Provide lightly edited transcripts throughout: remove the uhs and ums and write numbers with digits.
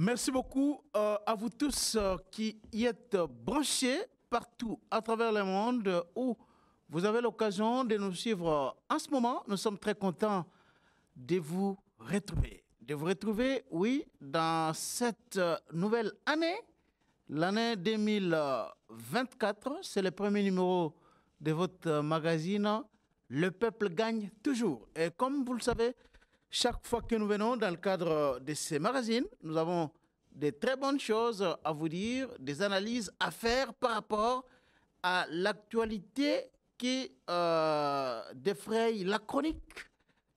Merci beaucoup à vous tous qui y êtes branchés partout à travers le monde où vous avez l'occasion de nous suivre en ce moment. Nous sommes très contents de vous retrouver. De vous retrouver, oui, dans cette nouvelle année, l'année 2024. C'est le premier numéro de votre magazine Le Peuple gagne toujours. Et comme vous le savez, chaque fois que nous venons dans le cadre de ces magazines, nous avons de très bonnes choses à vous dire, des analyses à faire par rapport à l'actualité qui défraye la chronique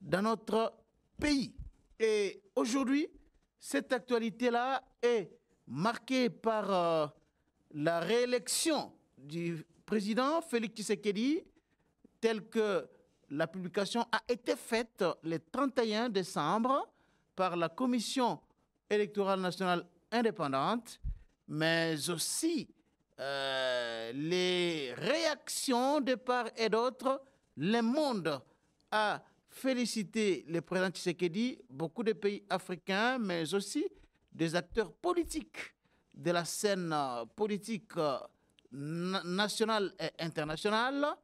dans notre pays. Et aujourd'hui, cette actualité-là est marquée par la réélection du président Félix Tshisekedi, telle que la publication a été faite le 31 décembre par la Commission électorale nationale indépendante, mais aussi les réactions de part et d'autre. Le monde a félicité le président Tshisekedi, beaucoup de pays africains, mais aussi des acteurs politiques de la scène politique nationale et internationale.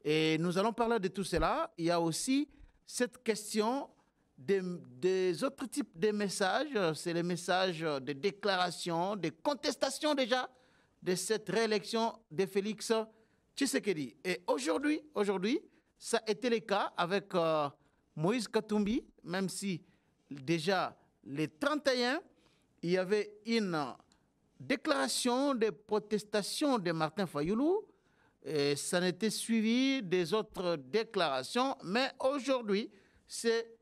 Et nous allons parler de tout cela. Il y a aussi cette question des autres types de messages. C'est les messages de déclaration, de contestation déjà de cette réélection de Félix Tshisekedi. Et aujourd'hui, ça a été le cas avec Moïse Katumbi, même si déjà les 31, il y avait une déclaration de protestation de Martin Fayoulou. Et ça n'était suivi des autres déclarations, mais aujourd'hui, c'est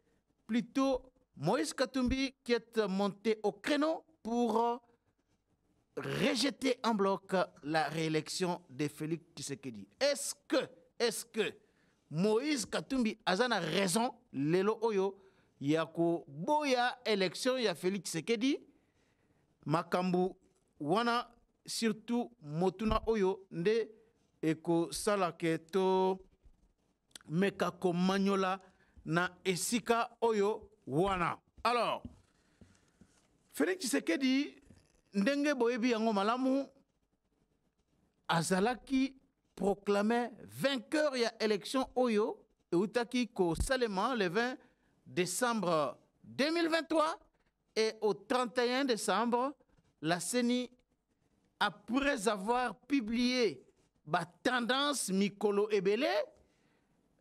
plutôt Moïse Katumbi qui est monté au créneau pour rejeter en bloc la réélection de Félix Tshisekedi. Est-ce que Moïse Katumbi a raison, Lelo Oyo, Yako Boya élection, ya Félix Tshisekedi, Makambu Wana, surtout Motuna Oyo, Nde Eko Salake to Mekako Magnola na Esika Oyo Wana. Alors, Félix Tshisekedi, Ndenge Boyebi Yango Malamu, Azalaki proclamé vainqueur ya élection Oyo, et Utaki Ko Salema le 20 décembre 2023, et au 31 décembre, la CENI, après avoir publié ba tendance mikolo ebele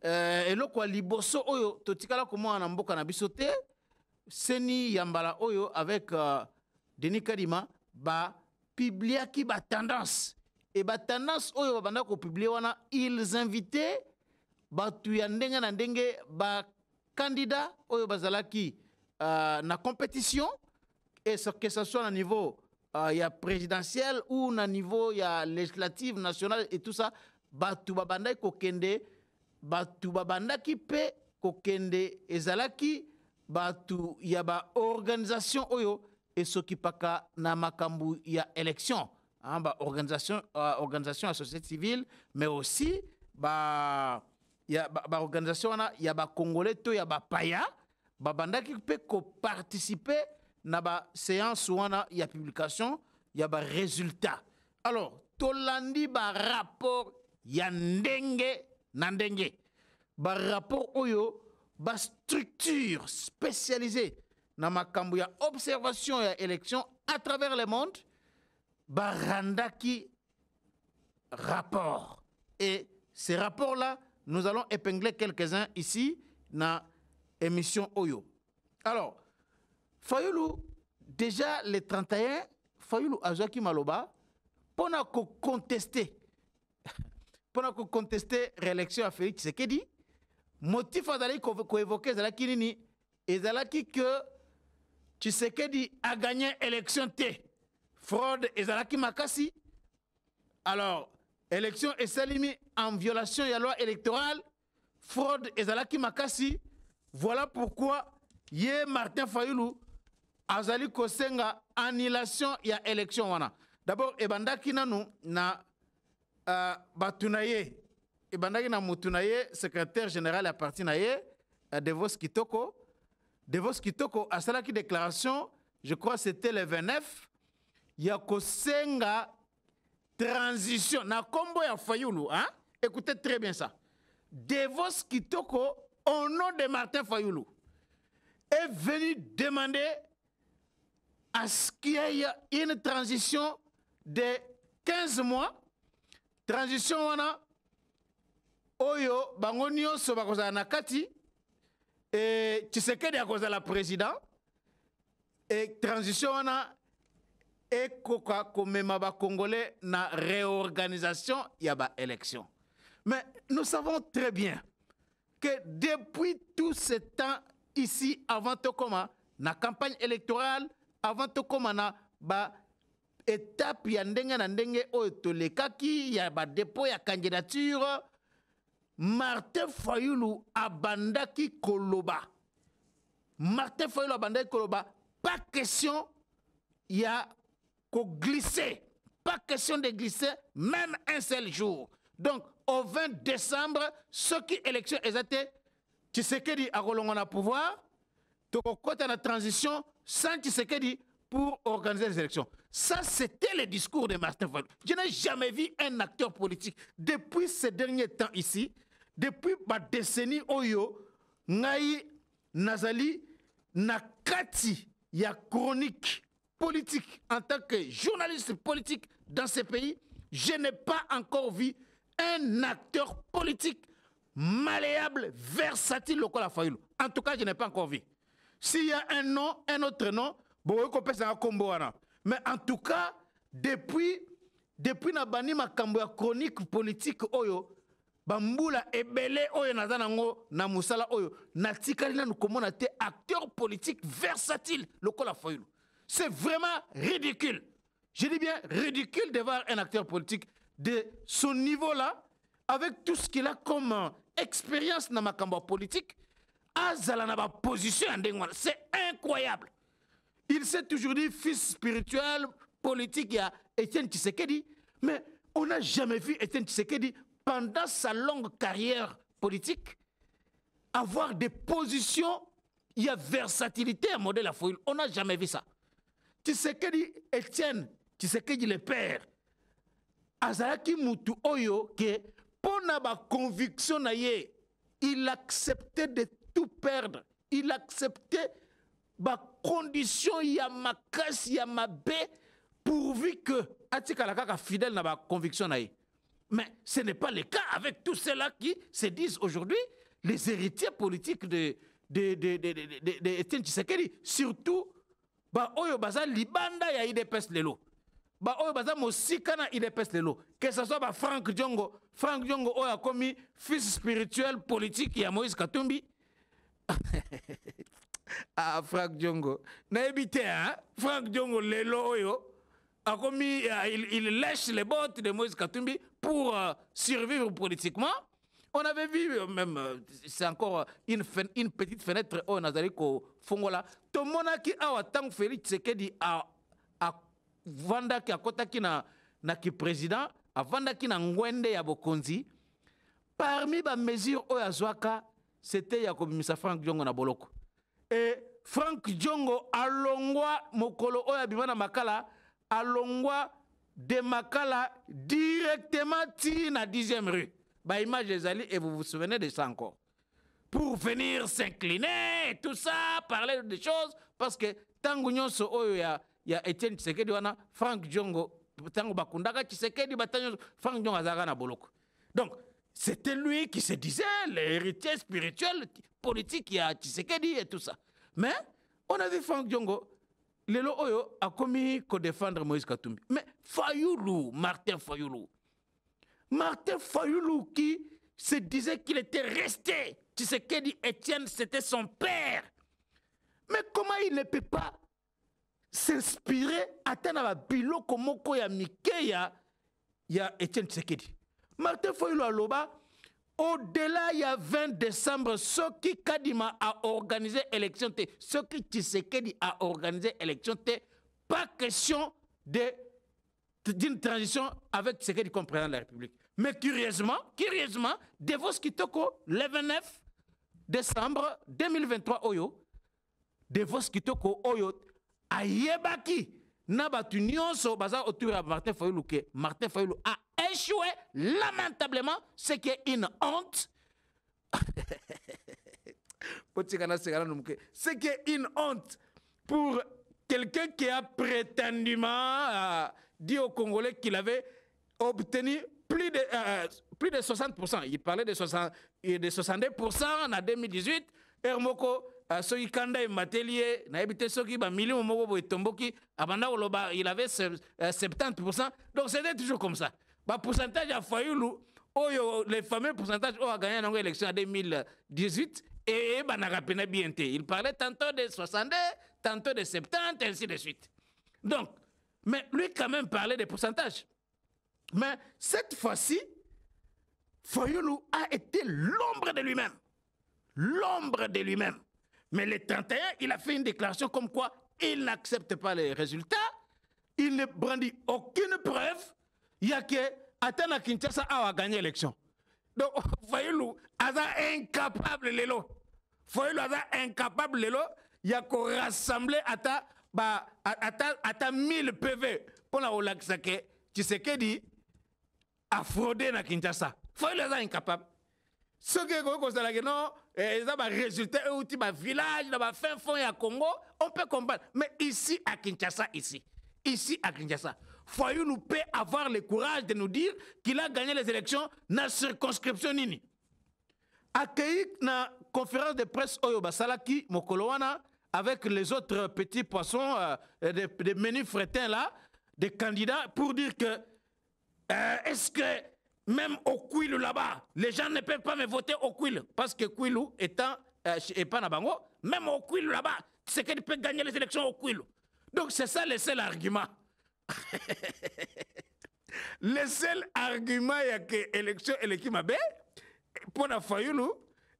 eloko liboso oyo totikala komo na mboka na bisote seni yambala oyo avec Denis Kadima ba publiaki ba tendance et ba tendance oyo ba banda ko publier wana ils invitaient ba tu ya ndenge na ndenge ba candidat oyo bazalaki na compétition et ce que ce soit à niveau il y a présidentiel ou na niveau il y a législative nationale et tout ça batu babanda kokende batu babanda ki pe kokende ezalaki batu ya ba organisation oyo et s'occupaka na makambu ya élection hein, ba organisation à société civile mais aussi ba ya ba organisation na ya ba congolais to ya ba paya babanda ki pe ko participer na ba séance wana ya publication ya ba résultat. Alors tolandi ba rapport ya ndenge na ndenge ba rapport oyo ba structure spécialisée na makambo ya observation ya élection à travers le monde ba randaki rapport et ces rapports là nous allons épingler quelques-uns ici na émission oyo. Alors Fayoulou, déjà les 31, Fayoulou a Joaquim Maloba, pour contester réélection à Félix Tshisekedi, motif à évoquer Zalaki Nini, et Zalaki que Tshisekedi a gagné l'élection T. Fraude et Zalaki Makasi. Alors, élection est salimi en violation de la loi électorale, fraude et Zalaki Makasi. Voilà pourquoi Yé Martin Fayoulou azali kosenga annulation ya élection wana. D'abord ebandaki nanu na batunaye ebandaki na mutunaye secrétaire général à parti naye Devos Kitoko asalaki déclaration je crois que c'était le 29, il y a Kosenga transition. Na kombo ya Fayulu, hein? Écoutez très bien ça. Devos Kitoko, au nom de Martin Fayulu, est venu demander à ce qu'il y ait une transition de 15 mois. Transition wana oyo bango nyonso bakozala na kati et Tshisekedi akozala président et transition wana ekoka komema ba congolais na réorganisation ya ba élection. Mais nous savons très bien que depuis tout ce temps ici avant Tokoma na campagne électorale avant Tokoma na ba étape ya ndenge na ndenge oyo tolekaki ya ba dépôt ya candidature Martin Fayulu abandaki koloba. Martin Fayulu abandaki koloba. Pas question ya ko glisser. Pas question de glisser même un seul jour. Donc au 20 décembre ceux qui élection exacte Tshisekedi a kolonga pouvoir tokokota na transition sans Tshisekedi pour organiser les élections. Ça, c'était le discours de Martin Fayulu. Je n'ai jamais vu un acteur politique depuis ces derniers temps ici, depuis ma décennie Oyo, Ngai Nazali, Nakati, il y a chronique politique en tant que journaliste politique dans ce pays. Je n'ai pas encore vu un acteur politique malléable, versatile, local à Fayulu. En tout cas, je n'ai pas encore vu. S'il y a un nom, un autre nom, mais en tout cas, depuis Nabani Makambo chronique politique Oyo, Bambula Ebele Oyo Nazanango, Namusala Oyo, Natikalina nous commande te acteur politique versatile, le Kola Fayulu. C'est vraiment ridicule. Je dis bien ridicule de voir un acteur politique de son niveau-là, avec tout ce qu'il a comme expérience dans Makambo politique, Azalanaba position, c'est incroyable. Il s'est toujours dit fils spirituel, politique, il y a Étienne Tshisekedi, mais on n'a jamais vu Étienne Tshisekedi, pendant sa longue carrière politique, avoir des positions, il y a versatilité à modèle à Fayulu. On n'a jamais vu ça. Tshisekedi, Étienne Tshisekedi le père, Azalaki Mutu Oyo, que pour ma conviction, il acceptait de tout perdre. Il acceptait ba condition ya makasi ya mabe pourvu que atikalaka fidèle na ba conviction na ye. Mais ce n'est pas le cas avec tous ceux-là qui se disent aujourd'hui les héritiers politiques de Étienne Tshisekedi, surtout ba oyo baza libanda ya IDPS lelo. Ba oyo baza mosika na IDPS lelo. Que ce soit ba Frank Diongo oyo a commis fils spirituel politique ya Moïse Katumbi. Ah, Frank Diongo. N'habitez, hein? Frank Diongo, Lelo Oyo, a commis, il lèche les bottes de Moïse Katumbi pour survivre politiquement. On avait vu, même, c'est encore une petite fenêtre au Nazariko Fongola. Tomonaki awa tang Félix Tshisekedi a vanda ki akota ki na ki président, a vanda ki na ngwende ya bokonzi. Parmi ba mesures Oyazwaka, c'était Yakobimisa Frank Diongo na boloko. Et Frank Diongo alongwa mokolo oya bimana makala alongwa de makala directement ti na 10e rue. Ba image des alliés et vous vous souvenez de ça encore. Pour venir s'incliner et tout ça, parler des choses parce que tangu nyonso oyo ya Étienne Tshisekedi wana Frank Diongo tangu bakundaka Tshisekedi batanyo Frank Diongo azaka na boloko. Donc c'était lui qui se disait l'héritier spirituel politique, il y a Tshisekedi et tout ça. Mais on a vu Frank Diongo, Lelo Oyo a commis qu'à défendre Moïse Katumbi. Mais Fayulu, Martin Fayulu qui se disait qu'il était resté, Tshisekedi Étienne, c'était son père. Mais comment il ne peut pas s'inspirer à Tanaba Biloko Moko ya Mikeya ya Étienne Tshisekedi? Martin Fayulu Aloba, au-delà, il y a 20 décembre, ce qui Kadima a organisé l'élection, ce qui Tshisekedi a organisé l'élection, pas question d'une transition avec Tshisekedi comme président de la République. Mais curieusement, Devos Kitoko, le 29 décembre 2023, Oyo, Devos Kitoko, Oyo, ayebaki na batu nyonso baza autour de Martin Fayulu que Martin Fayulu a échoué lamentablement, ce qui est une honte. Ce qui est une honte pour quelqu'un qui a prétendument dit aux Congolais qu'il avait obtenu plus de 60%. Il parlait de 62% en 2018. Hermoko, Soki Kanda et Matelier, Soki, million Mobo et Tomboki, il avait 70%. Donc c'était toujours comme ça. Le pourcentage a Fayulu, les fameux pourcentages ont gagné dans l'élection en 2018 et il parlait tantôt de 62, tantôt de 70, ainsi de suite. Donc, mais lui quand même parlait des pourcentages. Mais cette fois-ci, Fayulu a été l'ombre de lui-même. L'ombre de lui-même. Mais le 31, il a fait une déclaration comme quoi il n'accepte pas les résultats, il ne brandit aucune preuve, il y a que Atana Kinshasa a gagné l'élection. Donc, Fayulu est incapable, Lelo. Fayulu est incapable, Lelo. Il y a qu'à rassembler à 1000 PV pour la Olaksake. Tu sais que dit a fraudé na Kinshasa. Fayulu est incapable. Ce qui est non, ils ont des résultats, ils ont des villages, ils ont des fins fonds à Congo, on peut comprendre. Mais ici à Kinshasa, ici à Kinshasa, Fayulu peut avoir le courage de nous dire qu'il a gagné les élections dans la circonscription Nini. Accueilli dans la conférence de presse Oyo Basalaki, Mokolowana, avec les autres petits poissons, des menus frétins là, des candidats, pour dire que est-ce que même au Kwilu là-bas, les gens ne peuvent pas me voter au Kwilu, parce que Kwilu étant et pas Nabango, même au Kwilu là-bas, c'est qu'il peut gagner les élections au Kwilu. Donc c'est ça le seul argument. Le seul argument il y a que l'élection et l'équipe Mabe pour la Fayulu,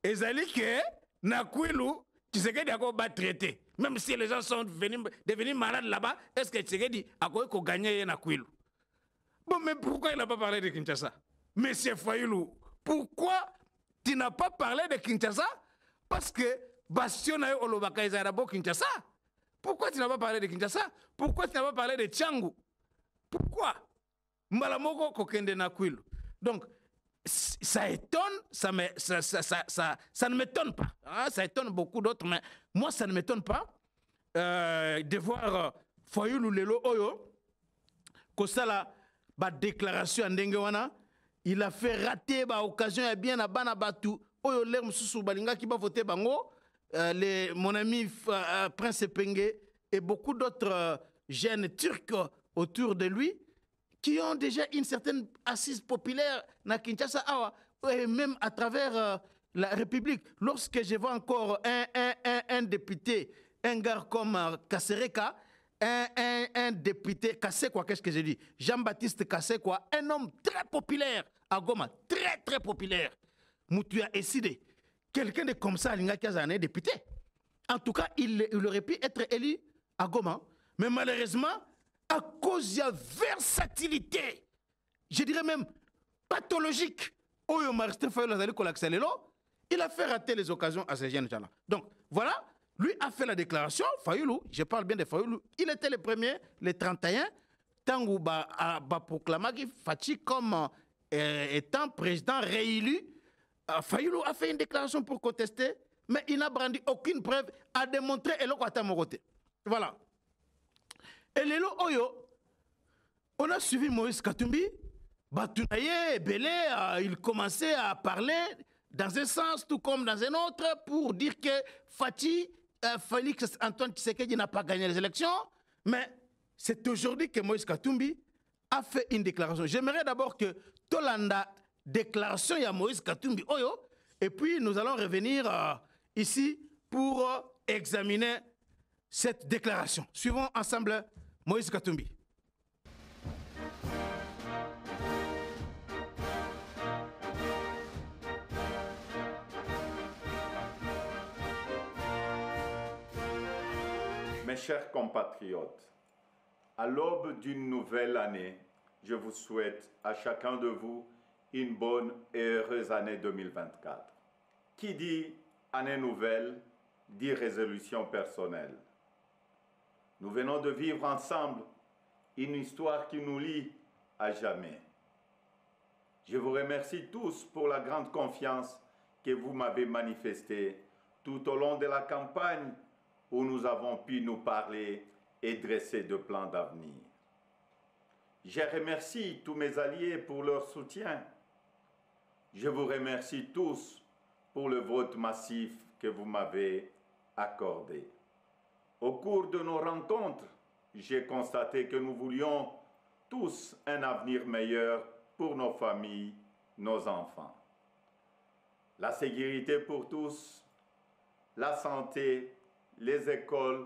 ils ont dit que na Kwilu, tu sais qu'il y a quoi traiter. Même si les gens sont devenus malades là-bas, est-ce que tu sais qu'il y a quoi gagner na Kwilu? Bon, mais pourquoi il n'a pas parlé de Kinshasa? Monsieur Fayulu, pourquoi tu n'as pas parlé de Kinshasa? Parce que Bastion a eu Olobaka et Zarabo Kinshasa. Pourquoi tu n'as pas parlé de Kinshasa? Pourquoi tu n'as pas parlé de Tchangou? Pourquoi? Malamoko Kokende na Kwilu. Donc, ça étonne, ça ne m'étonne pas. Hein? Ça étonne beaucoup d'autres, mais moi, ça ne m'étonne pas de voir Fayulu Lelo Oyo, Kosala, ba déclaration en Dengewana. Il a fait rater l'occasion et bien à Banabatu. Oyo l'air Moussou Balinga qui va voter Bango. Mon ami Prince Penge et beaucoup d'autres jeunes turcs autour de lui qui ont déjà une certaine assise populaire na Kinshasa et même à travers la République. Lorsque je vois encore un député, un gars comme Kassereka, un député, Kassekwa, qu'est-ce que j'ai dit? Jean-Baptiste Kassekwa, un homme très populaire à Goma, très très populaire. Moutou a décidé. Quelqu'un de comme ça, il a député. En tout cas, il aurait pu être élu à Goma. Mais malheureusement, à cause de la versatilité, je dirais même pathologique, il a fait rater les occasions à ces jeunes gens-là. Donc, voilà. Lui a fait la déclaration, Fayulu, je parle bien de Fayulu, il était le premier, le 31, Tango a proclamé Fachi comme étant président réélu. Fayulu a fait une déclaration pour contester, mais il n'a brandi aucune preuve à démontrer et l'autre côté. Voilà. Et Lelo Oyo, on a suivi Moïse Katumbi, Batunaye, Belé, il commençait à parler dans un sens tout comme dans un autre pour dire que Fachi, Félix Antoine Tshisekedi n'a pas gagné les élections, mais c'est aujourd'hui que Moïse Katumbi a fait une déclaration. J'aimerais d'abord que Tolanda déclaration à Moïse Katumbi Oyo, et puis nous allons revenir ici pour examiner cette déclaration. Suivons ensemble Moïse Katumbi. Mes chers compatriotes, à l'aube d'une nouvelle année, je vous souhaite à chacun de vous une bonne et heureuse année 2024. Qui dit année nouvelle, dit résolution personnelle. Nous venons de vivre ensemble une histoire qui nous lie à jamais. Je vous remercie tous pour la grande confiance que vous m'avez manifestée tout au long de la campagne où nous avons pu nous parler et dresser de plans d'avenir. Je remercie tous mes alliés pour leur soutien. Je vous remercie tous pour le vote massif que vous m'avez accordé. Au cours de nos rencontres, j'ai constaté que nous voulions tous un avenir meilleur pour nos familles, nos enfants. La sécurité pour tous, la santé, les écoles,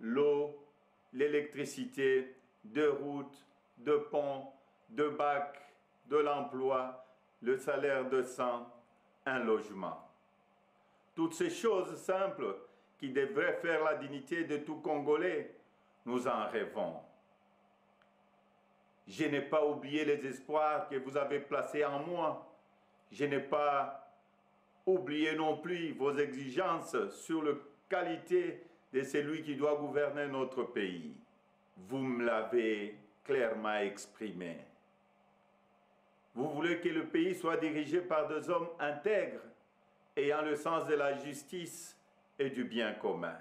l'eau, l'électricité, de routes, de ponts, de bacs, de l'emploi, le salaire décent, un logement. Toutes ces choses simples qui devraient faire la dignité de tout Congolais, nous en rêvons. Je n'ai pas oublié les espoirs que vous avez placés en moi. Je n'ai pas oublié non plus vos exigences sur la qualité de celui qui doit gouverner notre pays. Vous me l'avez clairement exprimé. Vous voulez que le pays soit dirigé par des hommes intègres, ayant le sens de la justice et du bien commun.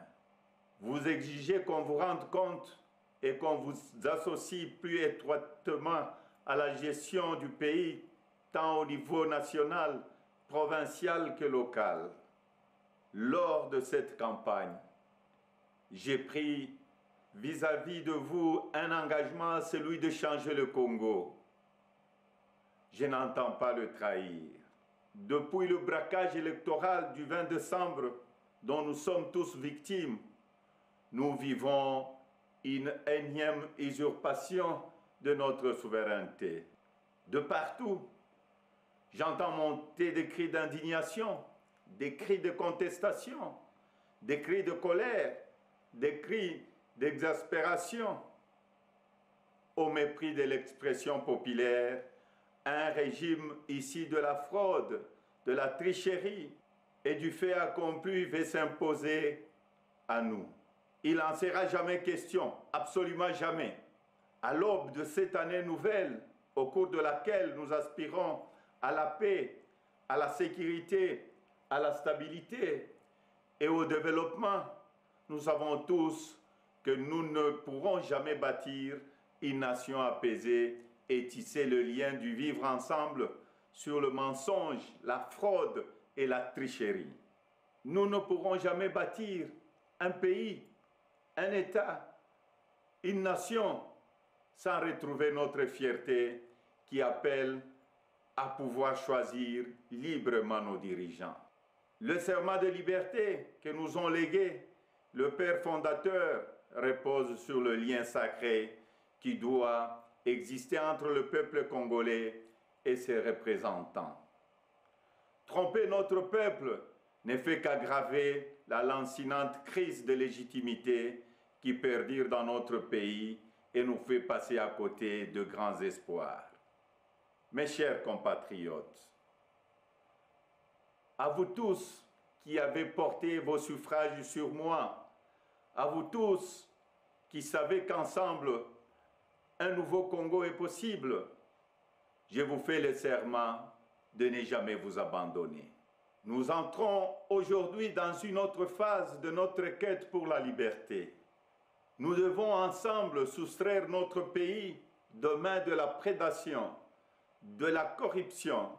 Vous exigez qu'on vous rende compte et qu'on vous associe plus étroitement à la gestion du pays, tant au niveau national, provincial que local. Lors de cette campagne, j'ai pris vis-à-vis de vous un engagement, celui de changer le Congo. Je n'entends pas le trahir. Depuis le braquage électoral du 20 décembre, dont nous sommes tous victimes, nous vivons une énième usurpation de notre souveraineté. De partout, j'entends monter des cris d'indignation, des cris de contestation, des cris de colère, des cris d'exaspération. Au mépris de l'expression populaire, un régime issu de la fraude, de la tricherie et du fait accompli veut s'imposer à nous. Il n'en sera jamais question, absolument jamais. À l'aube de cette année nouvelle, au cours de laquelle nous aspirons à la paix, à la sécurité, à la stabilité et au développement, nous savons tous que nous ne pourrons jamais bâtir une nation apaisée et tisser le lien du vivre ensemble sur le mensonge, la fraude et la tricherie. Nous ne pourrons jamais bâtir un pays, un État, une nation sans retrouver notre fierté qui appelle à pouvoir choisir librement nos dirigeants. Le serment de liberté que nous ont légué le Père fondateur repose sur le lien sacré qui doit exister entre le peuple congolais et ses représentants. Tromper notre peuple ne fait qu'aggraver la lancinante crise de légitimité qui perdure dans notre pays et nous fait passer à côté de grands espoirs. Mes chers compatriotes, à vous tous qui avez porté vos suffrages sur moi, à vous tous qui savez qu'ensemble, un nouveau Congo est possible, je vous fais le serment de ne jamais vous abandonner. Nous entrons aujourd'hui dans une autre phase de notre quête pour la liberté. Nous devons ensemble soustraire notre pays demain de la prédation, de la corruption,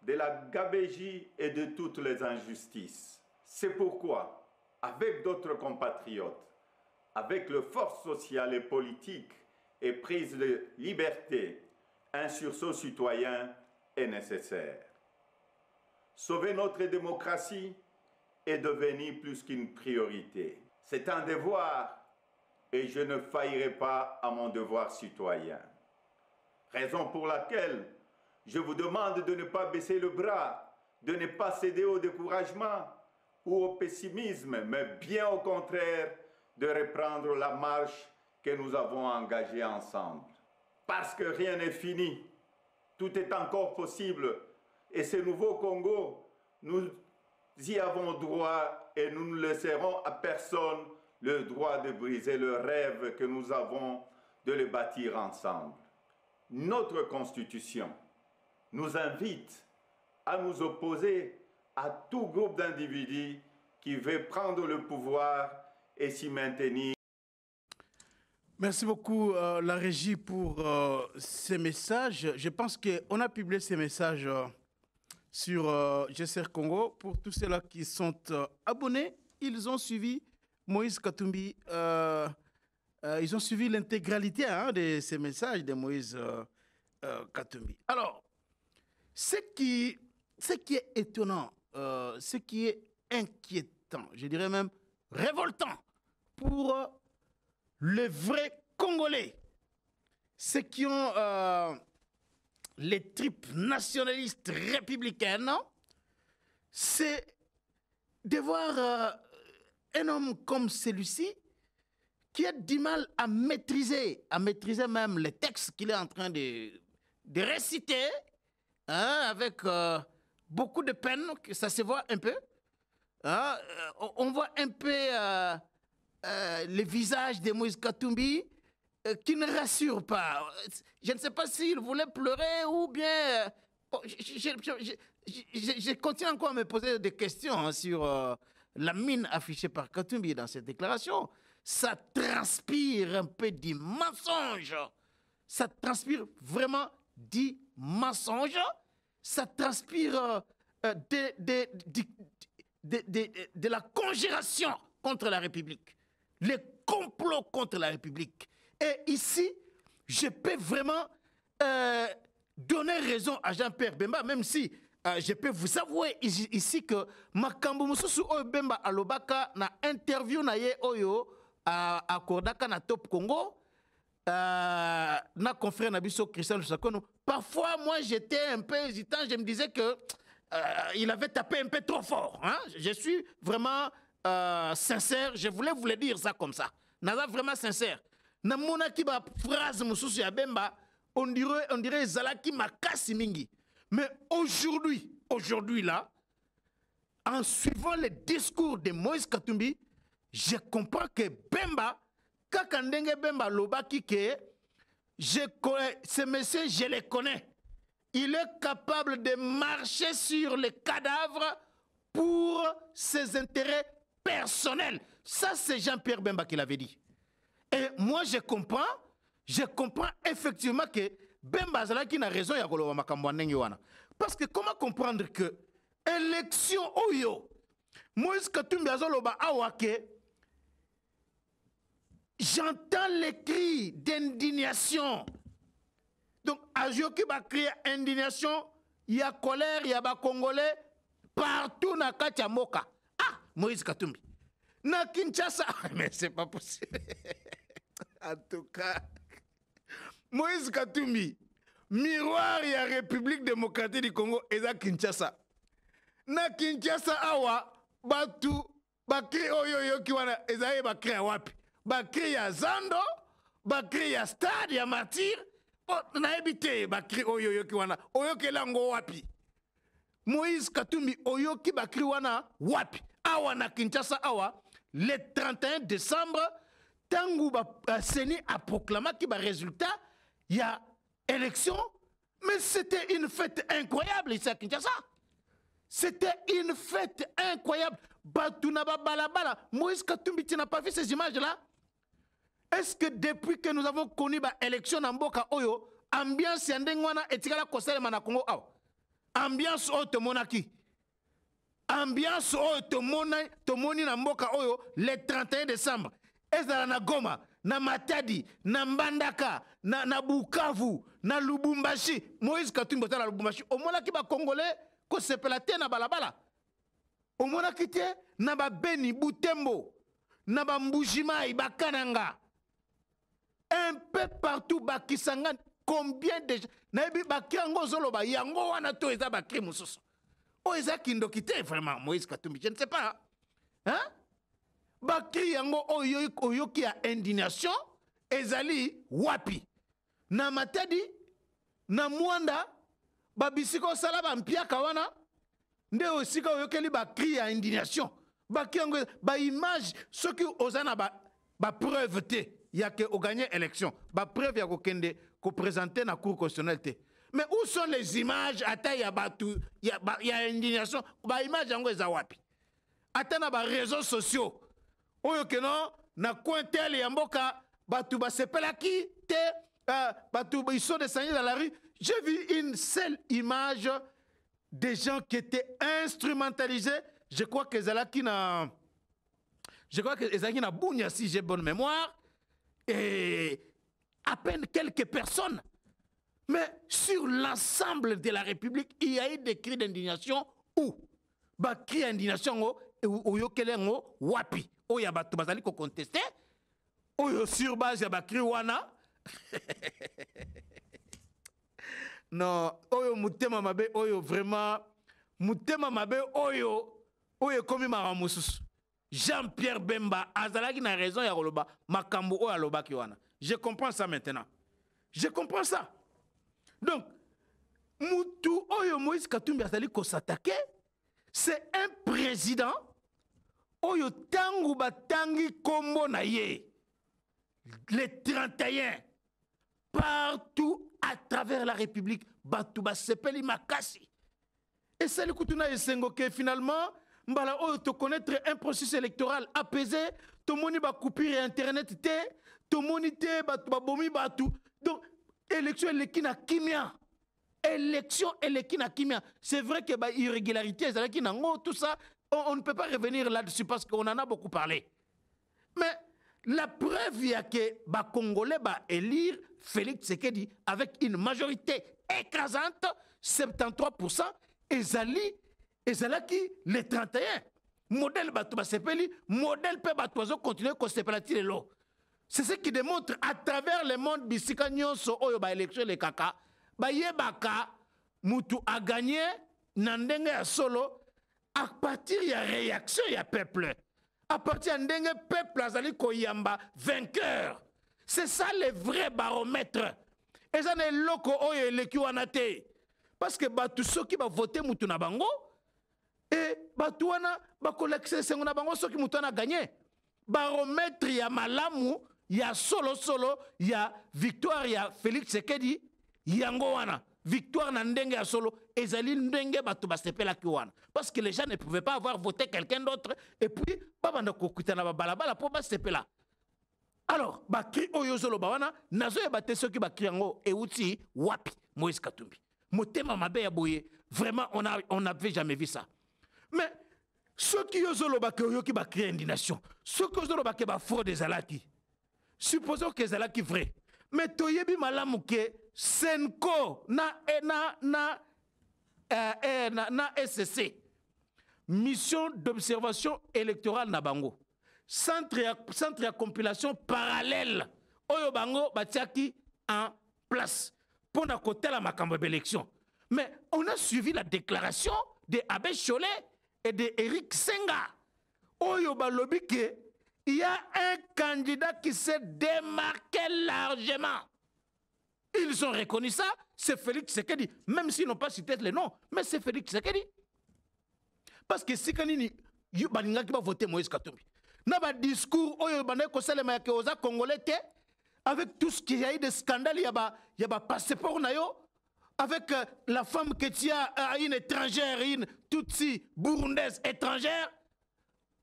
de la gabegie et de toutes les injustices. C'est pourquoi, avec d'autres compatriotes, avec les forces sociales et politiques et prise de liberté, un sursaut citoyen est nécessaire. Sauver notre démocratie est devenu plus qu'une priorité. C'est un devoir et je ne faillirai pas à mon devoir citoyen. Raison pour laquelle je vous demande de ne pas baisser le bras, de ne pas céder au découragement ou au pessimisme, mais bien au contraire, de reprendre la marche que nous avons engagée ensemble. Parce que rien n'est fini, tout est encore possible. Et ce nouveau Congo, nous y avons droit et nous ne laisserons à personne le droit de briser le rêve que nous avons de le bâtir ensemble. Notre Constitution nous invite à nous opposer à tout groupe d'individus qui veut prendre le pouvoir et s'y maintenir. Merci beaucoup, la régie, pour ces messages. Je pense qu'on a publié ces messages sur GCR Congo. Pour tous ceux-là qui sont abonnés, ils ont suivi Moïse Katumbi. Ils ont suivi l'intégralité de ces messages de Moïse Katumbi. Alors, ce qui est étonnant, ce qui est inquiétant, je dirais même révoltant pour les vrais Congolais, ceux qui ont les tripes nationalistes républicaines, c'est de voir un homme comme celui-ci qui a du mal à maîtriser même les textes qu'il est en train de réciter, avec beaucoup de peine, que ça se voit un peu. On voit un peu le visage de Moïse Katumbi qui ne rassure pas. Je ne sais pas s'il voulait pleurer ou bien... je continue encore à me poser des questions sur la mine affichée par Katumbi dans cette déclaration. Ça transpire un peu du mensonge. Ça transpire vraiment du mensonge. Ça transpire de la conjuration contre la République. Les complots contre la République. Et ici, je peux vraiment donner raison à Jean-Pierre Bemba, même si je peux vous avouer ici que Makambo Mususu Oyo Bemba Alobaka na interview na ye Oyo à Kordaka na Top Congo, na confrère Nabiso Christian Lusakono. Parfois, moi, j'étais un peu hésitant. Je me disais que il avait tapé un peu trop fort. Hein? Je suis vraiment sincère. Je voulais vous le dire ça comme ça. Naza vraiment sincère. Na monaki ba phrase mususu ya Bemba, on dirait Zalaki makasi mingi. Mais aujourd'hui là, en suivant le discours de Moïse Katumbi, je comprends que Bemba, Kakandenge Bemba Lobaki ke, je connais, ce monsieur, je le connais. Il est capable de marcher sur les cadavres pour ses intérêts personnels. Ça, c'est Jean-Pierre Bemba qui l'avait dit. Et moi, je comprends effectivement que Bemba Zalaki n'a raison ya koloba makambo ndenge wana. Parce que comment comprendre que élection oyo Moïse Katumbi azoloba awake, j'entends les cris d'indignation. Donc, Azioki va créer indignation, il y a colère, il y a Congolais partout na kati ya mboka. Ah, Moïse Katumbi. Na Kinshasa, mais c'est pas possible. En tout cas, Moïse Katumbi, miroir ya République démocratique du Congo et à Kinshasa. Na Kinshasa awa, batu, bakri oyo ki wana, ezaye bakri ya wapi. Bakri ya Zando, bakri ya Stade ya Martyr, na ebite bakri oyo ki wana, oyo ke lango wapi. Moïse Katumbi oyo ki bakri wana wapi. Awa na Kinshasa awa, le 31 décembre, tangu Seni a proclamé qu'il y a résultat, il y a élection, mais c'était une fête incroyable ici à Kinshasa. C'était une fête incroyable. Batunaba balabala. Moïse Katumbi, tu n'as pas vu ces images-là? Est-ce que depuis que nous avons connu l'élection dans Mboka Oyo, ambiance yandengwana etikala kosele mana Congo awa? Ambiance oyo tomonaki. Ambiance oyo tomoni na Mboka Oyo le 31 décembre. Ezala na Goma, na Matadi, na Mbandaka, na Bukavu, na Lubumbashi. Moïse Katumbi botala Lubumbashi. Omona ki ba Congolais ko sepela te na balabala. Omona ki te na ba Beni, Butembo, na ba Mbujimai, ba Kananga. Un peu partout ba Kisangani. Combien de gens na ebi ba kiango zoloba yango wana to eza ba crime mususu. O eza kindo kite vraiment Moïse Katumbi. Je ne sais pas. Hein? Bakri yango oyo ki a indignation ezali wapi. Na Matadi, na Mwanda, babisiko sala ba mpiaka wana, nde osika oyo keli bakri ya indignation. ba image ceux qui osana ba preuve te ya que au gagner élection ba preuve ya ko kende ko présenter na cour constitutionnelle. Mais où sont les images ata ya batu ya indignation ba image yango eza wapi ata na ba réseaux sociaux oyo que non na coin tel ya mboka batu ba sepelaki te batu ils sont descendus dans la rue. J'ai vu une seule image des gens qui étaient instrumentalisés. Je crois que Zalaki na Bounia, si j'ai bonne mémoire, et à peine quelques personnes. Mais sur l'ensemble de la République, il y a eu des cris d'indignation où ba cri d'indignation ou yokelengo wapi o ya batu bazali ko contester o yo sur base ya ba cri wana. Non, oyo mutema mabe oyo vraiment mutema mabe oyo komi maramususu. Jean-Pierre Bemba azalaki na raison ya koloba makambo oyo alobaki wana. Je comprends ça maintenant. Je comprends ça. Donc mutu oyo Moïse Katumbi azali ko s'attaquer, c'est un président oyo tangu batangi kombo na ye les 31 partout à travers la République, Batouba Sepeli Makasi. Et c'est le Koutuna Esengo que finalement, Mbala Oyo te connaître un processus électoral apaisé, tout le monde va couper Internet, tout le monde va bomber batou. Donc, élection elekina kimia. Élection elekina kimia. C'est vrai que bah, irrégularité, tout ça, on ne peut pas revenir là-dessus parce qu'on en a beaucoup parlé. Mais la preuve, il y a que les Congolais vont élire Félix Tshisekedi avec une majorité écrasante, 73%, et Zalaki, les 31. Modèle Batouba Sepeli, modèle Pe Batouazo continue à se l'eau. C'est ce qui démontre à travers le monde, Bissikanyon, so oyo ba élection les kaka, ba yebaka, Moutou a gagné, Nandenge a solo, à partir de la réaction, il y a peuple. À partir d'un peuple azali koyamba vainqueur. C'est ça le vrai baromètre. Et ça n'est loko oyo eleki wana te. Parce que batu soki ba voter mutu na bango et batu wana ba kolekse sengo na bango soki mutu na gagné. Baromètre ya malamu ya solo ya victoire ya Félix Tshisekedi yango wana. Victoire na ndenge ya solo ezali ndenge batu basepela ki wana. Parce que les gens ne pouvaient pas avoir voté quelqu'un d'autre et puis babanda kokuta na balabala po basepela. Alors ba cri oyozolo bawana nazo ya baté ceux qui ba cri yango euti wapi Moïse Katumbi. Motema mabe ya boye vraiment on n'avait jamais vu ça. Mais ceux qui yozolo ba qui ba cri indignation, ceux qui yozolo ba ba fraude des alaki. Supposons que zalaki vrai. Mais toyebi malamu ke Senko na SCC mission d'observation électorale na bango centre de compilation parallèle oyo bango batiaki en place pour na kotela makambo d'élection. Mais on a suivi la déclaration de Abbé Chollet et de Eric Senga oyo balobi ke il y a un candidat qui s'est démarqué largement. Ils ont reconnu ça, c'est Félix Tshisekedi. Même s'ils n'ont pas cité le nom, mais c'est Félix Tshisekedi. Parce que si Kanini, il va voter Moïse Katumbi. Dans le discours, avec tout ce qu'il y a eu de scandales, il y a un passeport, avec la femme qui a une étrangère, une Tutsi burundaise étrangère,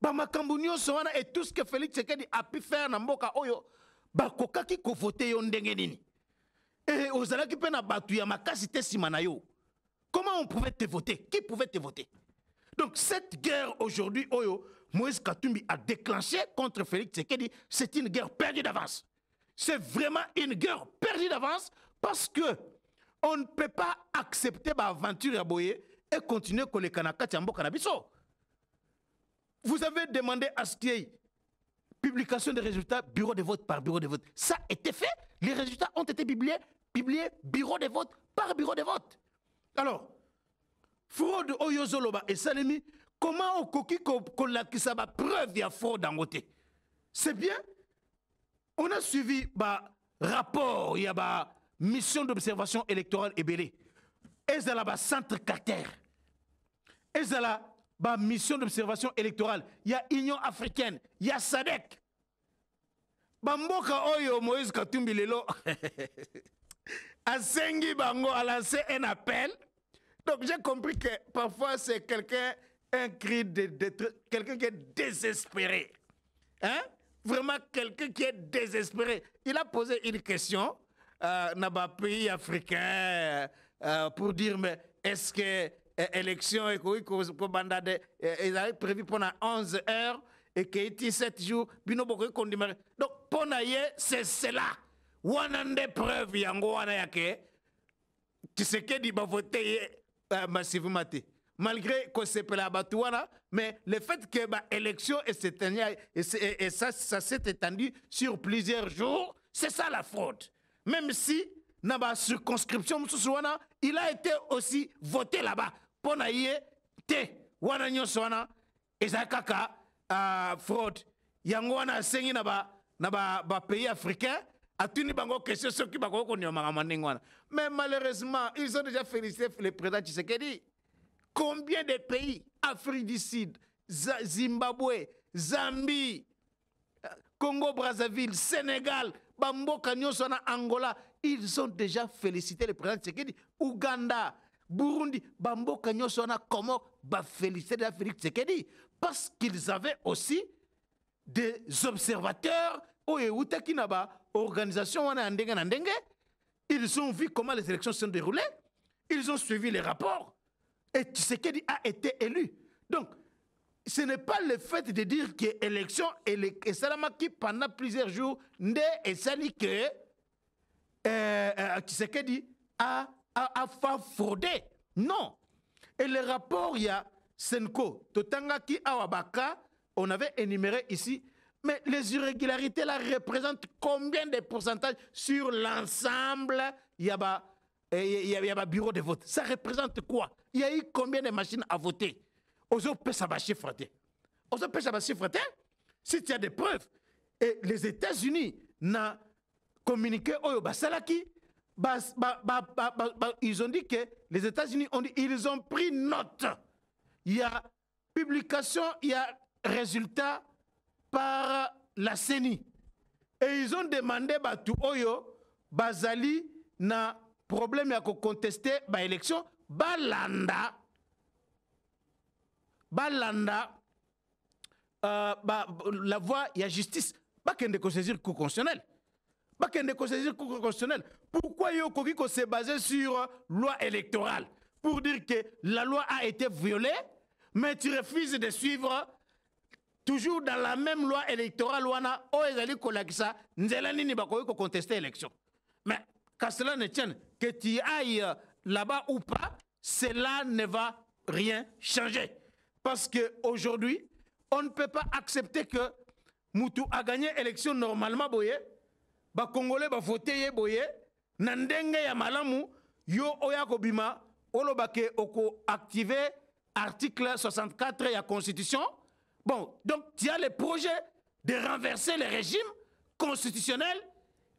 et tout ce que Félix Tshisekedi a pu faire dans Mboka Oyo, bakokaki ko voter yo ndenge nini. Et aux alaki pena batu ya makasi te simanayo. Comment on pouvait te voter? Qui pouvait te voter? Donc cette guerre aujourd'hui, Oyo, Moïse Katumbi a déclenché contre Félix Tshisekedi, c'est une guerre perdue d'avance. C'est vraiment une guerre perdue d'avance parce que on ne peut pas accepter l'aventure à Boye et continuer avec les Kanakati Ambo Kanabiso. Vous avez demandé à ce qu'il y ait publication des résultats bureau de vote par bureau de vote. Ça a été fait. Les résultats ont été publiés bureau de vote par bureau de vote. Alors, fraude Oyozoloba et Salemi, comment on coquille qu'on a qui ça va preuve de fraude en côté? C'est bien. On a suivi rapport, il y a mission d'observation électorale et belé. Et ça là centre Carter. Et ça là bah, mission d'observation électorale, il y a Union africaine, il y a SADC. Bamboka Oyo Moïse Katumbi Lelo Asengi Bango a lancé un appel. Donc j'ai compris que parfois c'est quelqu'un, un cri de quelqu'un qui est désespéré. Hein? Vraiment quelqu'un qui est désespéré. Il a posé une question dans un pays africain pour dire mais est-ce que l'élection est prévue pendant 11 heures et qu'il y a 7 jours. Donc pour c'est cela. Wanande preuve yango wana yake Tshisekedi va voter massivement. Malgré qu'on s'appelle Abatouana, mais le fait que l'élection et ça s'est étendu sur plusieurs jours, c'est ça la fraude. Même si dans la circonscription, il a été aussi voté là-bas. Pour naïe, te, wana nyoswana, ezakaka fraude. Yango wana sengi na ba pays africain. Mais malheureusement, ils ont déjà félicité le président Tshisekedi. Combien de pays, Afrique du Sud, Zimbabwe, Zambie, Congo-Brazzaville, Sénégal, Bamboka, Nyosona, Angola, ils ont déjà félicité le président Tshisekedi. Ouganda, Burundi, Bamboka, Nyosona, comment féliciter Félix Tshisekedi? Parce qu'ils avaient aussi des observateurs. Organisation, ils ont vu comment les élections se sont déroulées, ils ont suivi les rapports, et Tshisekedi a été élu. Donc, ce n'est pas le fait de dire que l'élection et Salamaki pendant plusieurs jours, et sali que Tshisekedi a fraudé. Non. Et le rapport, il y a Senko, Totangaki Awabaka, on avait énuméré ici. Mais les irrégularités là représentent combien de pourcentages sur l'ensemble? Il y a bureau de vote. Ça représente quoi? Il y a eu combien de machines à voter? Si tu as des preuves, et les États-Unis n'ont communiqué au Basalaki, ils ont dit que les États-Unis ils ont pris note. Il y a publication, il y a résultat par la CENI. Et ils ont demandé à tout Oyo, Bazali, na problème à contester l'élection, Balanda, la voie, il y a justice, pas qu'un de saisir cour constitutionnel. Pas qu'un de saisir cour constitutionnel. Pourquoi Yoko s'est basé sur loi électorale? Pour dire que la loi a été violée, mais tu refuses de suivre. Toujours dans la même loi électorale, wana o ezali kolakisa nzela nini bakoki ko contester l'élection. Mais qu'à cela ne tienne, que tu ailles là-bas ou pas, cela ne va rien changer. Parce qu'aujourd'hui, on ne peut pas accepter que Moutou a gagné l'élection normalement, boye, ba Congolais ba voté boye, nandenge ya malamu, yo oya kobima, olobake oko activer article 64 de la Constitution. Bon, donc tu as le projet de renverser le régime constitutionnel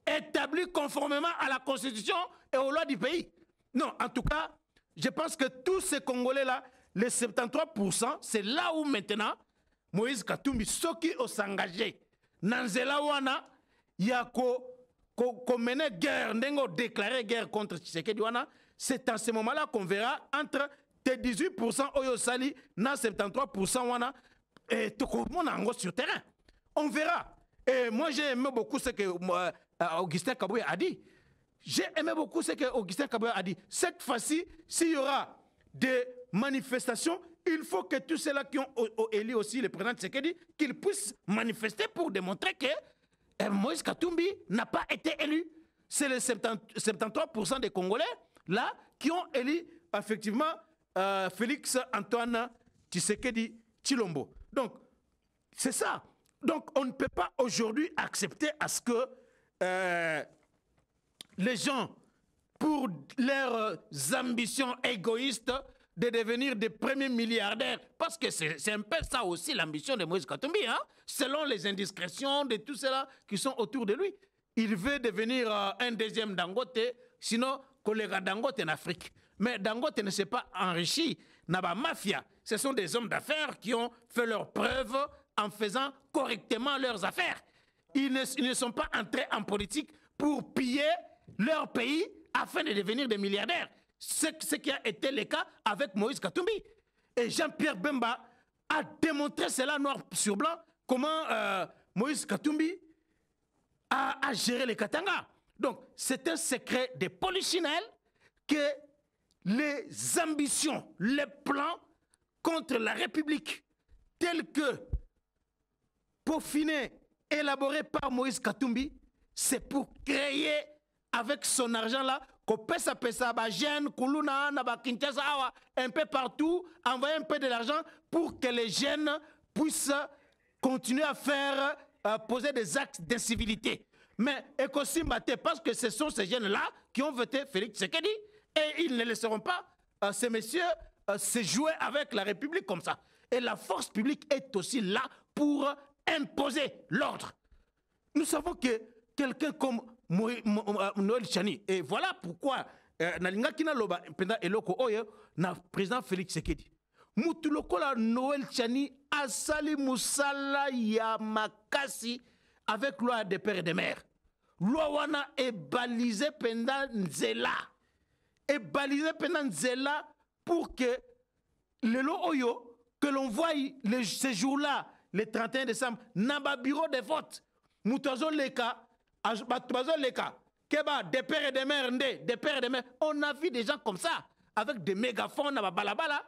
établi conformément à la Constitution et aux lois du pays. Non, en tout cas, je pense que tous ces Congolais-là, les 73%, c'est là où maintenant, Moïse Katumbi, ceux qui ont s'engagé, Nanzela Wana, il y a qu'on menait guerre, n'engo déclaré guerre contre Tshisekedi Wana, c'est en ce moment-là qu'on verra entre tes 18% Oyo Sali, na 73% Wana, et tout le monde en sur terrain. On verra. Et moi, j'ai aimé beaucoup ce que Augustin Kabouya a dit. J'ai aimé beaucoup ce que Augustin Kabouya a dit. Cette fois-ci, s'il y aura des manifestations, il faut que tous ceux-là qui ont élu aussi le président Tshisekedi, qu'ils puissent manifester pour démontrer que Moïse Katumbi n'a pas été élu. C'est les 73% des Congolais là qui ont élu effectivement Félix Antoine Tshisekedi Tshilombo. Donc, c'est ça. Donc, on ne peut pas aujourd'hui accepter à ce que les gens, pour leurs ambitions égoïstes, de devenir des premiers milliardaires, parce que c'est un peu ça aussi l'ambition de Moïse Katumbi, hein? Selon les indiscrétions de tous ceux-là qui sont autour de lui. Il veut devenir un deuxième Dangote, sinon collègue Dangote en Afrique. Mais Dangote ne s'est pas enrichi Naba Mafia. Ce sont des hommes d'affaires qui ont fait leurs preuves en faisant correctement leurs affaires. Ils ne sont pas entrés en politique pour piller leur pays afin de devenir des milliardaires. Ce qui a été le cas avec Moïse Katumbi. Et Jean-Pierre Bemba a démontré cela noir sur blanc, comment Moïse Katumbi a géré les Katanga. Donc, c'est un secret de polichinelle que les ambitions, les plans contre la République, tels que peaufinés, élaborés par Moïse Katumbi, c'est pour créer avec son argent-là, un peu partout, envoyer un peu de l'argent pour que les jeunes puissent continuer à faire poser des actes d'incivilité. Mais Ekosimate, parce que ce sont ces jeunes-là qui ont voté Félix Tshisekedi et ils ne laisseront pas ces messieurs se jouer avec la République comme ça. Et la force publique est aussi là pour imposer l'ordre. Nous savons que quelqu'un comme Noël Chani, et voilà pourquoi Nalingakina Loba Penda Eloko Oye, na président Félix Tshisekedi. Mutulokola Noël Chani Asali Moussala Yamakasi avec loi des pères et des mères. Loi wana est balisée pendant Nzela. Est balisée pendant Nzela pour que le lo Oyo, que l'on voit ces jours-là, le 31 décembre, n'a pas bureau de vote. Moutazo Leka, Batubazo Leka, Keba, des pères et des mères, des pères et des mères. On a vu des gens comme ça, avec des mégaphones à Balabala.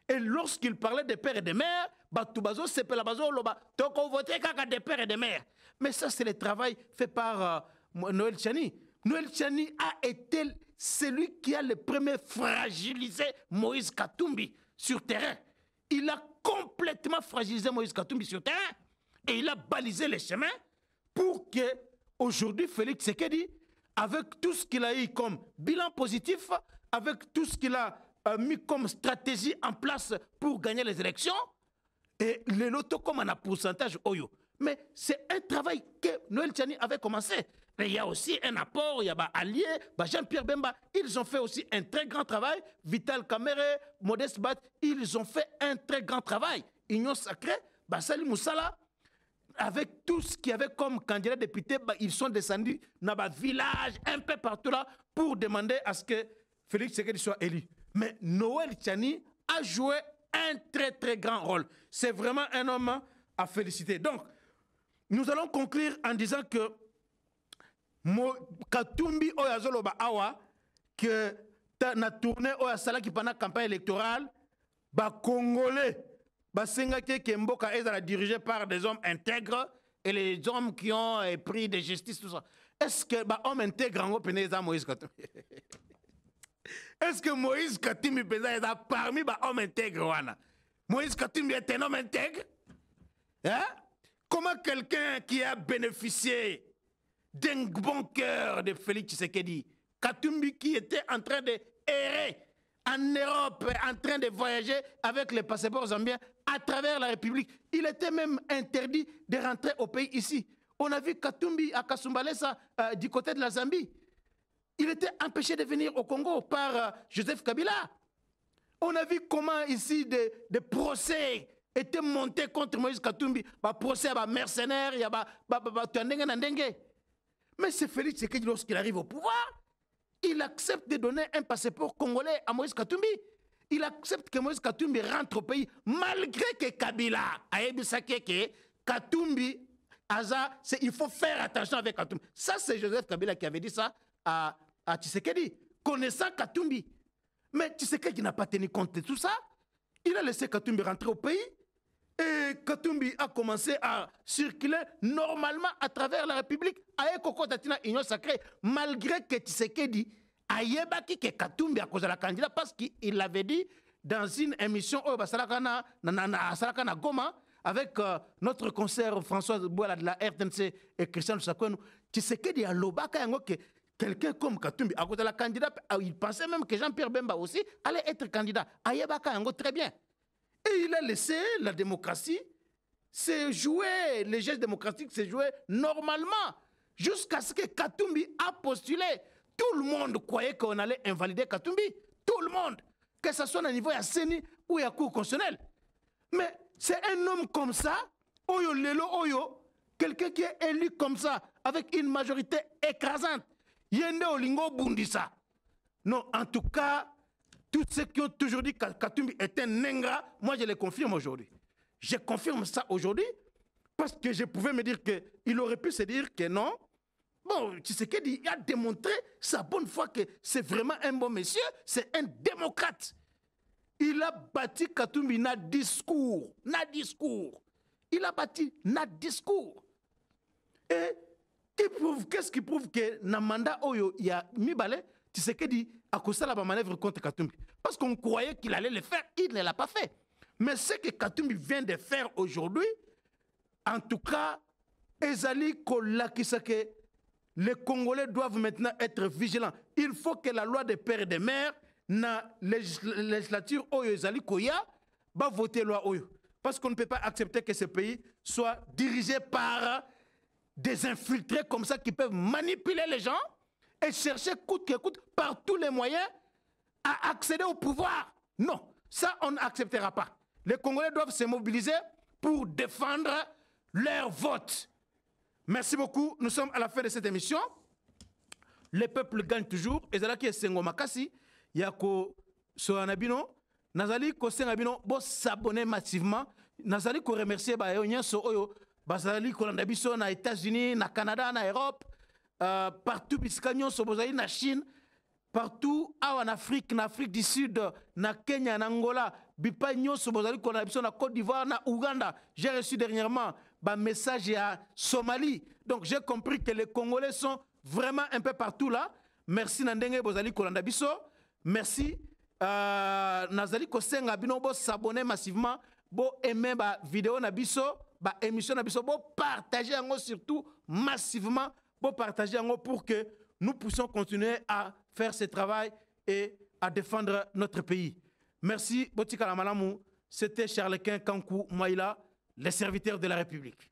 Et lorsqu'ils parlaient des pères et des mères, Batubazo, Sepelabazo, Loba, Toko voté kaka des pères et des mères. Mais ça, c'est le travail fait par Noël Chani. Noël Chani a été celui qui a le premier fragilisé Moïse Katumbi sur terrain. Il a complètement fragilisé Moïse Katumbi sur terrain et il a balisé les chemins pour que aujourd'hui Félix Tshisekedi, avec tout ce qu'il a eu comme bilan positif, avec tout ce qu'il a mis comme stratégie en place pour gagner les élections, et le loto comme un pourcentage Oyo. Mais c'est un travail que Noël Chani avait commencé. Mais il y a aussi un apport, il y a allié, Jean-Pierre Bemba, ils ont fait aussi un très grand travail. Vital Kamere, Modeste Bat, ils ont fait un très grand travail. Union Sacrée, Sali Moussala, avec tout ce qu'il y avait comme candidat député, ils sont descendus dans le village, un peu partout là, pour demander à ce que Félix Tshisekedi soit élu. Mais Noël Chani a joué un très très grand rôle. C'est vraiment un homme à féliciter. Donc, nous allons conclure en disant que Katumbi Oyazoloba Awa, que na tournée Oyasala qui pendant la campagne électorale, Congolais, Sengake Kemboka est dirigé par des hommes intègres et les hommes qui ont pris de justice, tout ça. Est-ce que homme intègre en Peneza Moïse Katumbi? Est-ce que Moïse Katumbi est parmi les hommes intègres? Moïse Katumbi est un homme intègre? Hein? Comment quelqu'un qui a bénéficié d'un bon cœur de Félix Tshisekedi, Katumbi qui était en train de errer en Europe, en train de voyager avec les passeports zambiens à travers la République, il était même interdit de rentrer au pays ici. On a vu Katumbi à Kasumbalesa du côté de la Zambie. Il était empêché de venir au Congo par Joseph Kabila. On a vu comment ici des procès étaient montés contre Moïse Katumbi. Procès à mercenaires, il y a mais c'est Félix Tshisekedi, lorsqu'il arrive au pouvoir, il accepte de donner un passeport congolais à Moïse Katumbi. Il accepte que Moïse Katumbi rentre au pays, malgré que Kabila a dit que Katumbi, il faut faire attention avec Katumbi. Ça, c'est Joseph Kabila qui avait dit ça à Tshisekedi, connaissant Katumbi. Mais Tshisekedi n'a pas tenu compte de tout ça. Il a laissé Katumbi rentrer au pays. Et Katumbi a commencé à circuler normalement à travers la République. Aye Koko Tatina Union Sacrée, malgré que Tshisekedi a yebaki que Katumbi a causé la candidat parce qu'il l'avait dit dans une émission au Basalakana Goma avec notre concert François Bouala de la RTNC et Christian Sakounou. Tshisekedi a lobaka yango que quelqu'un comme Katumbi a causé la candidat. Il pensait même que Jean-Pierre Bemba aussi allait être candidat. Ayebaka yango très bien. Et il a laissé la démocratie se jouer, les gestes démocratiques se jouer normalement, jusqu'à ce que Katumbi a postulé. Tout le monde croyait qu'on allait invalider Katumbi. Tout le monde. Que ce soit au niveau Yasseni, ou la Cour constitutionnelle. Mais c'est un homme comme ça, Oyo Lelo Oyo, quelqu'un qui est élu comme ça, avec une majorité écrasante. Yende Olingo Bundisa. Non, en tout cas, tous ceux qui ont toujours dit que Katumbi est un ingrat, moi je le confirme aujourd'hui. Je confirme ça aujourd'hui parce que je pouvais me dire qu'il aurait pu se dire que non. Bon, Tshisekedi a démontré sa bonne foi que c'est vraiment un bon monsieur, c'est un démocrate. Il a bâti Katumbi na discours. Il a bâti na discours. Et qu'est-ce qui prouve que dans le mandat Oyo, il y a Mibale, Tshisekedi a causé la manœuvre contre Katumbi. Parce qu'on croyait qu'il allait le faire, il ne l'a pas fait. Mais ce que Katumbi vient de faire aujourd'hui, en tout cas, Ezali Kolakisake, les Congolais doivent maintenant être vigilants. Il faut que la loi des pères et des mères, na législature Oyo Ezali Koya, va voter loi Oyo. Parce qu'on ne peut pas accepter que ce pays soit dirigé par des infiltrés comme ça qui peuvent manipuler les gens et chercher coûte que coûte par tous les moyens à accéder au pouvoir. Non, ça on n'acceptera pas. Les Congolais doivent se mobiliser pour défendre leur vote. Merci beaucoup. Nous sommes à la fin de cette émission. Le peuple gagne toujours. Et c'est là qui est Sengo Makasi. Yako Soanabino. Nazali ko Sengabino bo s'abonner massivement. Nazali ko remercier ba Onyenso Oyo. Bazali ko landabiso na États-Unis, na Canada, na Europe, partout biskanyo so bozali na Chine. Partout en Afrique, en Afrique du Sud, na Kenya, en Angola, Bipagno, Sobozali, na Côte d'Ivoire, na Ouganda. J'ai reçu dernièrement un message à Somalie. Donc j'ai compris que les Congolais sont vraiment un peu partout là. Merci Nandenge Bozali Kolandabiso. Merci Nazali Kosenga Bino bo s'abonner massivement, bo aimer ba vidéo nabiso, ba émission nabiso, bo partager en surtout massivement, bo partager en pour que nous puissions continuer à faire ce travail et à défendre notre pays. Merci, Botika Lamalamu. C'était Charles Kankou Maïla, les serviteurs de la République.